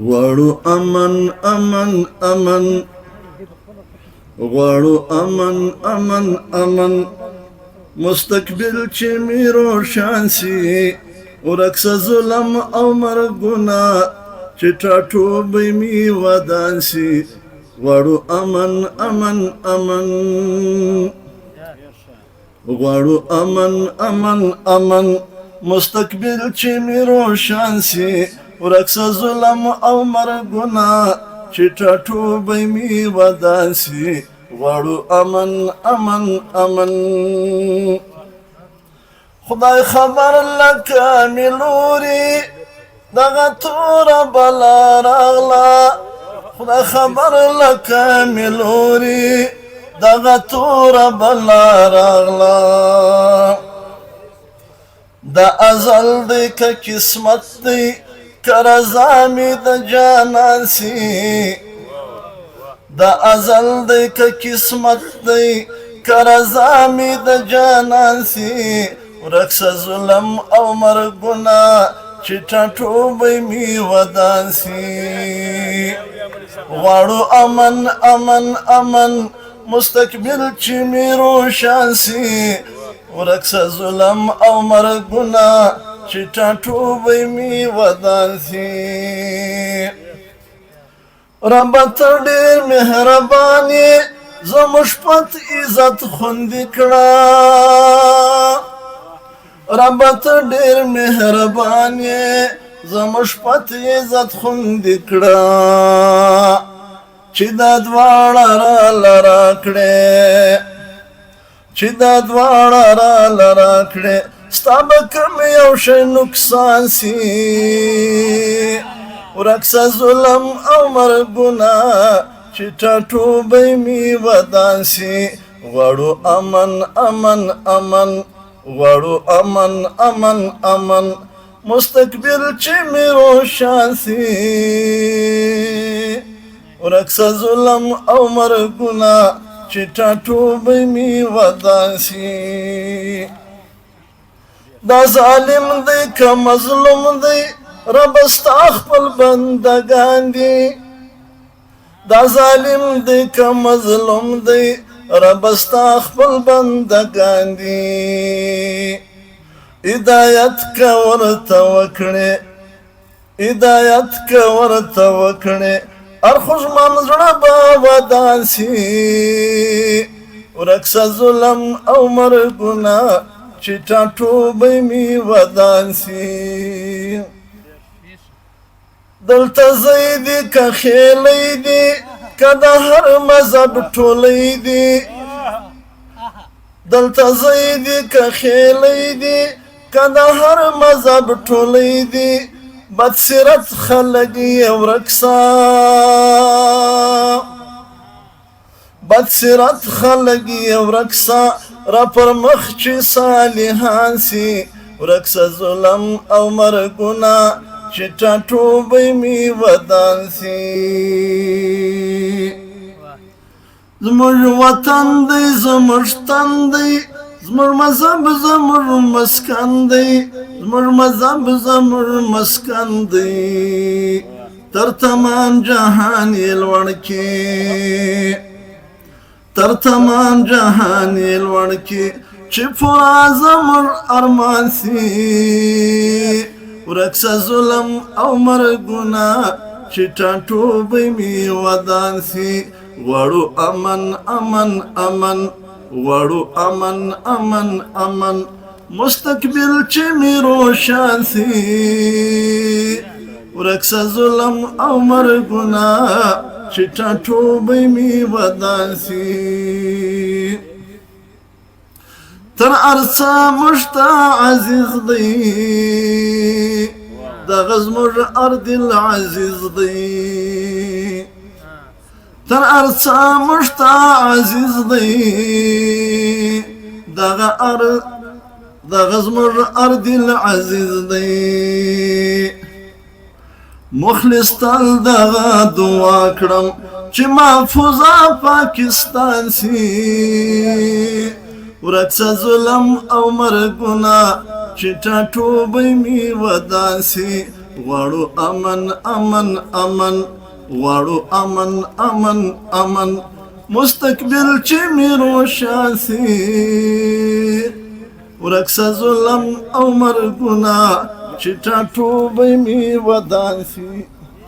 غواړو امن امن امن غواړو امن امن امن مستقبل چې می روشن سي ورک سه ظلم او مرګونه چې ټاټوبی می ودان سي غواړو امن امن امن غواړو امن امن امن مستقبل چې می روشن سي ورک سه ظلم او مرګونه چې ټاټوبی می ودان سي غواړو امن امن امن خدای خبر لکه ملوري دغه توره بلا راغله خدای خبر لکه ملوري دغه توره بلا راغله د ازل دی که قسمت دی که رضا می د جانان سي د ازل دی که قسمت دی که رضا می د جانان سي ورک سه ظلم او مرګونه چې ټاټوبی می ودان سي غواړو امن امن امن مستقبل چې می روشن سي ورک سه ظلم او مرګونه چې ټاټوبی می ودان سي رب ته ډېر مهربان یې زموږ پت عزت خوندي کړه رب ته ډېر مهربان یې زموږ پت عزت خوندي کړه چې دا دواړه راله راکړې چې دا دواړه راله راکړې ستا به کوم یو شی نقصان سي ورک سه ظلم او مرګونه چې ټاټوبی می ودان سي غواړو امن امن امن غواړو امن امن امن مستقبل چې می روشن سي ورک سه ظلم او مرګونه چې ټاټوبی می ودان سي دا ظالم دی که مظلوم دی رب ستا خپل بندگان دي دا ظالم دی که مظلوم دی رب ستا خپل بندگان دي هدایت که ورته وکړې هدایت که ورته وکړې ارخوږ من زړه به ودان سي ورک سه ظلم او مرګونه چې ټاټوبی می ودان سي دلته ځای دی که خیلی دی که د هر مذهب ټولی دی دلته ځای دی که خیلی دی که د هر مذهب ټولی دی بدسیرت خلک یې ورک سه بدسیرت خلک یې ورک سه را پر مخ چې صالحان سي ورک سه ظلم او مرګونه چې ټاټوبی می ودان سي زموږ وطن دی زموږ تن دی زموږ مذهب زموږ مسکن دی زموږ مذهب زموږ مسکن دی تر تمام جهان یې لوړ کې تر تمام جهان یې لوړ کې چې پوره زموږ ارمان سي ورک سه ظلم او مرګونه چې ټاټوبی می ودان سي غواړو امن امن امن غواړو امن امن امن مستقبل چې می روشن سي ورک سه ظلم او مرګونه چې ټاټوبی می ودان سي تر ارسا مشتا عزیز دی دغه زموږ ارض العزیز دی تر ارسا مشتا عزیز دی دغه زموږ ارض العزیز دی مخلص تل دغه دعا کړم چې محفوظه پاکستان سي ورک سه ظلم او مرګونه چې ټاټوبی می ودان سي غواړو امن امن امن غواړو امن امن امن مستقبل چې مې روښان سي ورک سه ظلم او مرګونه چې ټاټوبی مې ودان سي